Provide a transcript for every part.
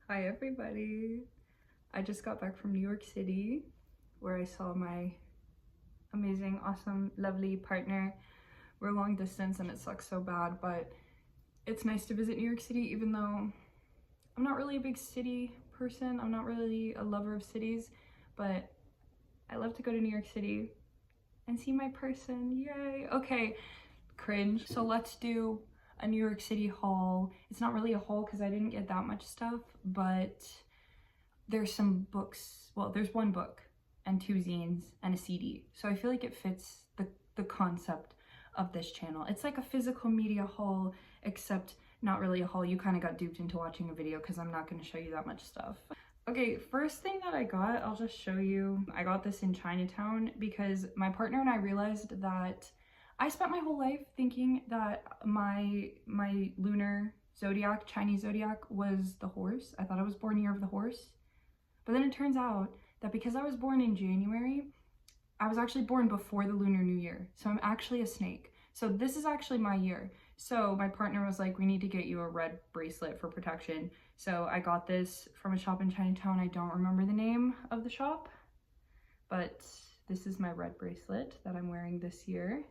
Hi everybody. I just got back from New York City where I saw my amazing, awesome, lovely partner. We're long distance and it sucks so bad, but it's nice to visit New York City even though I'm not really a big city person. I'm not really a lover of cities, but I love to go to New York City and see my person. Yay. Okay, cringe. So let's do a New York City haul. It's not really a haul because I didn't get that much stuff, but there's some books. Well, there's one book and 2 zines and a CD. So I feel like it fits the concept of this channel. It's like a physical media haul, except not really a haul. You kind of got duped into watching a video because I'm not going to show you that much stuff. Okay, first thing that I got, I'll just show you. I got this in Chinatown because my partner and I realized that I spent my whole life thinking that my lunar zodiac, Chinese zodiac, was the horse. I thought I was born year of the horse. But then it turns out that because I was born in January, I was actually born before the Lunar New Year. So I'm actually a snake. So this is actually my year. So my partner was like, we need to get you a red bracelet for protection. So I got this from a shop in Chinatown. I don't remember the name of the shop, but this is my red bracelet that I'm wearing this year.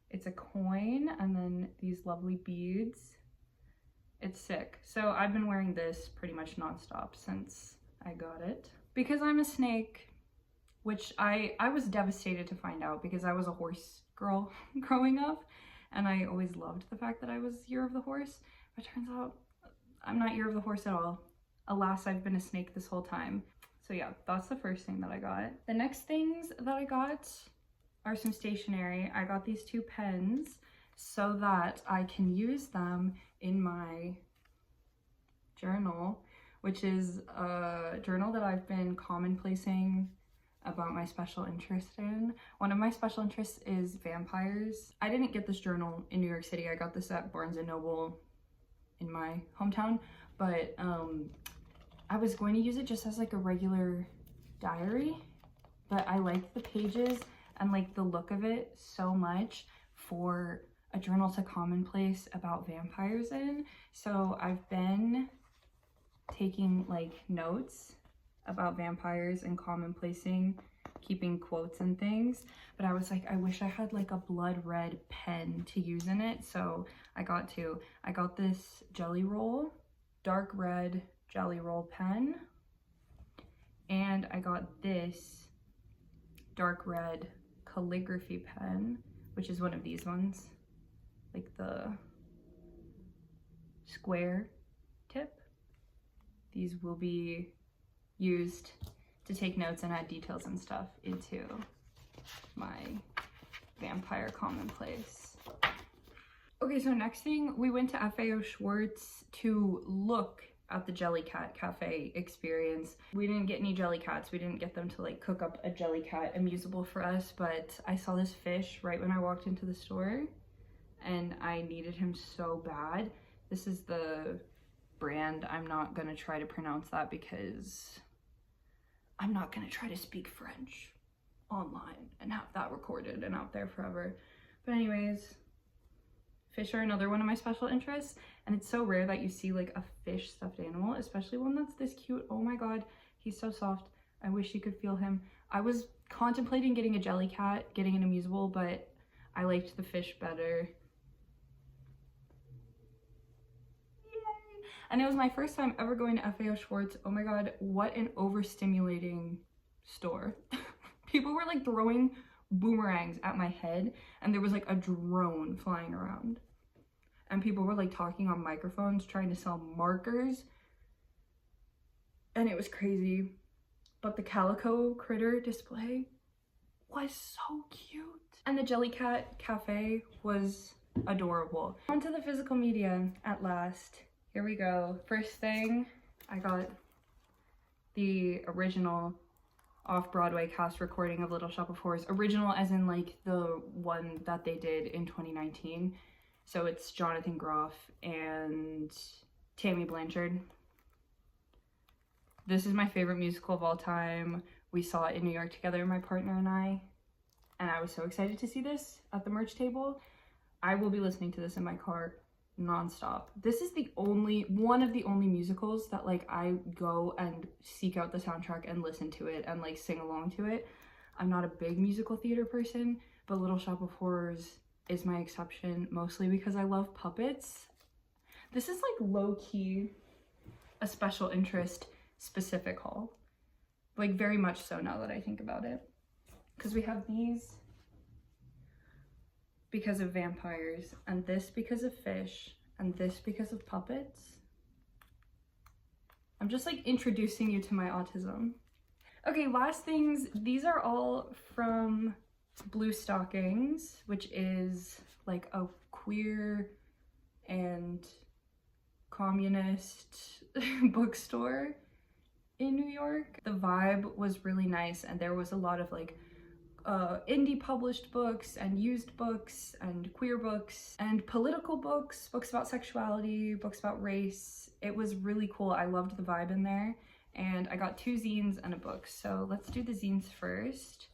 It's a coin and then these lovely beads. It's sick. So I've been wearing this pretty much nonstop since I got it. Because I'm a snake, which I was devastated to find out because I was a horse girl growing up and I always loved the fact that I was year of the horse. But it turns out I'm not year of the horse at all. Alas, I've been a snake this whole time. So yeah, that's the first thing that I got. The next things that I got are some stationery. I got these 2 pens so that I can use them in my journal, which is a journal that I've been commonplacing about my special interest in. One of my special interests is vampires. I didn't get this journal in New York City. I got this at Barnes & Noble in my hometown, but I was going to use it just as like a regular diary, but I liked the pages and like the look of it so much for a journal to commonplace about vampires in. So I've been taking like notes about vampires and commonplacing, keeping quotes and things, but I was like, I wish I had like a blood red pen to use in it. So I got 2. I got this Jelly Roll, dark red Jelly Roll pen, and I got this dark red calligraphy pen, which is one of these ones, like the square tip. These will be used to take notes and add details and stuff into my vampire commonplace. Okay, so next thing, we went to FAO Schwartz to look at the Jellycat Cafe experience. We didn't get any Jellycats. We didn't get them to like cook up a Jellycat amusable for us, but I saw this fish right when I walked into the store and I needed him so bad. This is the brand. I'm not gonna try to pronounce that because I'm not gonna try to speak French online and have that recorded and out there forever. But anyways, fish are another one of my special interests, and it's so rare that you see like a fish stuffed animal, especially one that's this cute. Oh my god, he's so soft. I wish you could feel him. I was contemplating getting a Jellycat, getting an amusable, but I liked the fish better. And it was my first time ever going to FAO Schwartz. Oh my god, what an overstimulating store. People were like throwing boomerangs at my head and there was like a drone flying around. And people were like talking on microphones trying to sell markers. And it was crazy. But the calico critter display was so cute. And the Jellycat Cafe was adorable. On to the physical media at last. Here we go. First thing, I got the original off-Broadway cast recording of Little Shop of Horrors. Original as in like the one that they did in 2019. So it's Jonathan Groff and Tammy Blanchard. This is my favorite musical of all time. We saw it in New York together, my partner and I was so excited to see this at the merch table. I will be listening to this in my car nonstop. This is one of the only musicals that like I go and seek out the soundtrack and listen to it and like sing along to it. I'm not a big musical theater person, but Little Shop of Horrors is my exception, mostly because I love puppets. This is like low-key a special interest specific haul, like very much so now that I think about it, because we have these because of vampires, and this because of fish, and this because of puppets. I'm just like introducing you to my autism. Okay, last things. These are all from Blue Stockings, which is like a queer and communist bookstore in New York. The vibe was really nice, and there was a lot of like indie published books and used books and queer books and political books, books about sexuality, books about race. It was really cool. I loved the vibe in there, and I got 2 zines and a book. So let's do the zines first.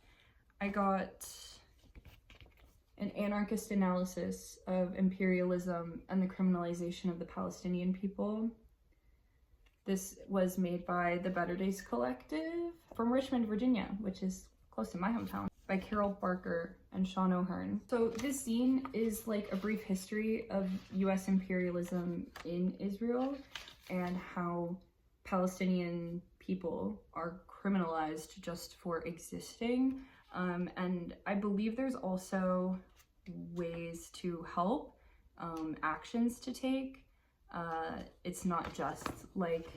I got an anarchist analysis of imperialism and the criminalization of the Palestinian people. This was made by the Better Days Collective from Richmond, Virginia, which is close to my hometown, by Carol Barker and Sean O'Hearn. So this zine is like a brief history of US imperialism in Israel and how Palestinian people are criminalized just for existing. And I believe there's also ways to help, actions to take. It's not just like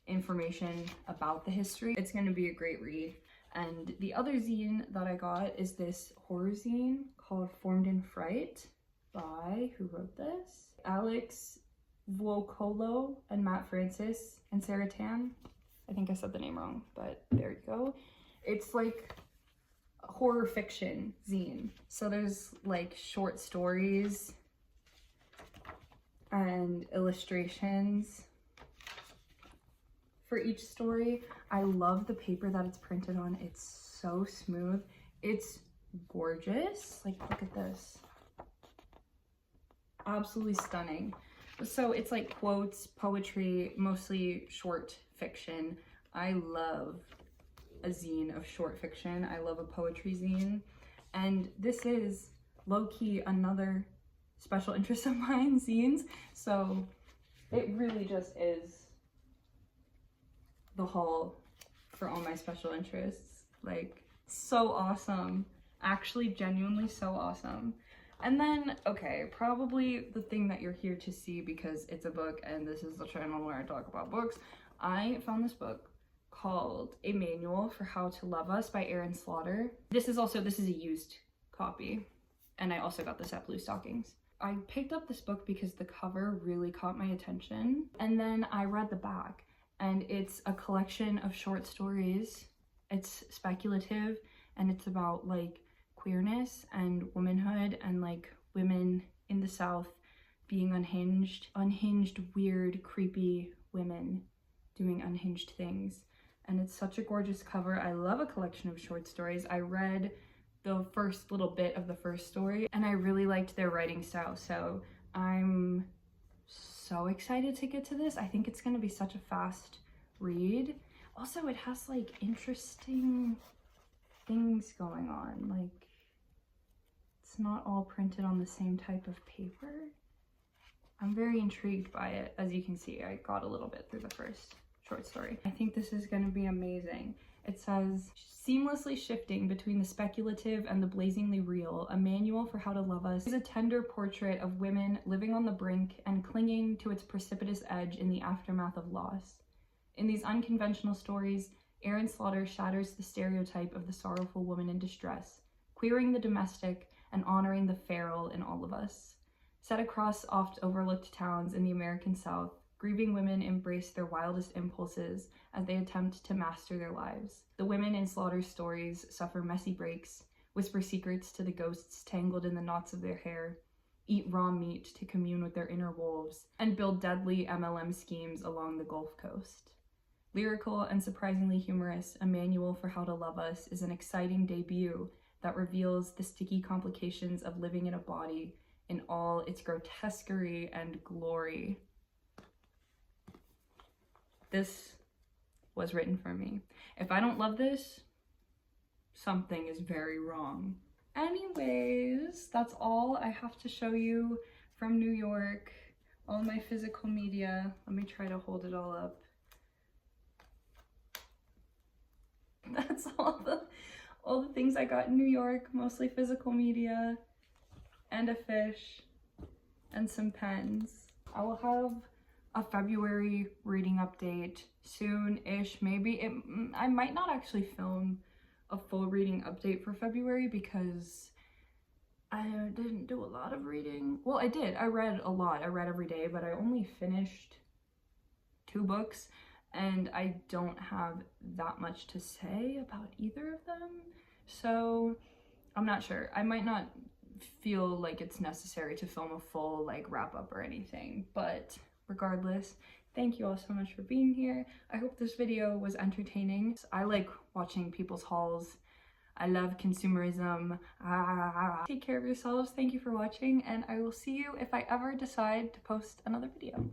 information about the history. It's going to be a great read. And the other zine that I got is this horror zine called Formed in Fright by, who wrote this? Alex Vuokolo and Matt Francis and Sarah Tan. I think I said the name wrong, but there you go. It's like a horror fiction zine. So there's like short stories and illustrations for each story. I love the paper that it's printed on. It's so smooth. It's gorgeous. Like, look at this. Absolutely stunning. So it's like quotes, poetry, mostly short fiction. I love a zine of short fiction. I love a poetry zine. And this is low-key another special interest of mine, zines. So it really just is the haul for all my special interests. Like, so awesome. Actually, genuinely so awesome. And then, okay, probably the thing that you're here to see because it's a book and this is the channel where I talk about books. I found this book called A Manual for How to Love Us by Erin Slaughter. This is a used copy, and I also got this at Blue Stockings. I picked up this book because the cover really caught my attention, and then I read the back, and it's a collection of short stories. It's speculative, and it's about like queerness and womanhood and like women in the South being unhinged, weird, creepy women doing unhinged things. And it's such a gorgeous cover. I love a collection of short stories. I read the first little bit of the first story and I really liked their writing style. So I'm so excited to get to this. I think it's gonna be such a fast read. Also, it has like interesting things going on. Like, it's not all printed on the same type of paper. I'm very intrigued by it. As you can see, I got a little bit through the first short story. I think this is going to be amazing. It says, seamlessly shifting between the speculative and the blazingly real, A Manual for How to Love Us is a tender portrait of women living on the brink and clinging to its precipitous edge in the aftermath of loss. In these unconventional stories, Erin Slaughter shatters the stereotype of the sorrowful woman in distress, queering the domestic and honoring the feral in all of us. Set across oft-overlooked towns in the American South, grieving women embrace their wildest impulses as they attempt to master their lives. The women in Slaughter's stories suffer messy breaks, whisper secrets to the ghosts tangled in the knots of their hair, eat raw meat to commune with their inner wolves, and build deadly MLM schemes along the Gulf Coast. Lyrical and surprisingly humorous, A Manual for How to Love Us is an exciting debut that reveals the sticky complications of living in a body in all its grotesquerie and glory. This was written for me. If I don't love this, something is very wrong. Anyways, that's all I have to show you from New York. All my physical media. Let me try to hold it all up. That's all the things I got in New York, mostly physical media and a fish and some pens. I will have a February reading update soon-ish, maybe. I might not actually film a full reading update for February because I didn't do a lot of reading. Well, I did. I read a lot. I read every day, but I only finished 2 books, and I don't have that much to say about either of them. So I'm not sure. I might not feel like it's necessary to film a full like wrap up or anything, but regardless, thank you all so much for being here. I hope this video was entertaining. I like watching people's hauls. I love consumerism. Take care of yourselves. Thank you for watching, and I will see you if I ever decide to post another video.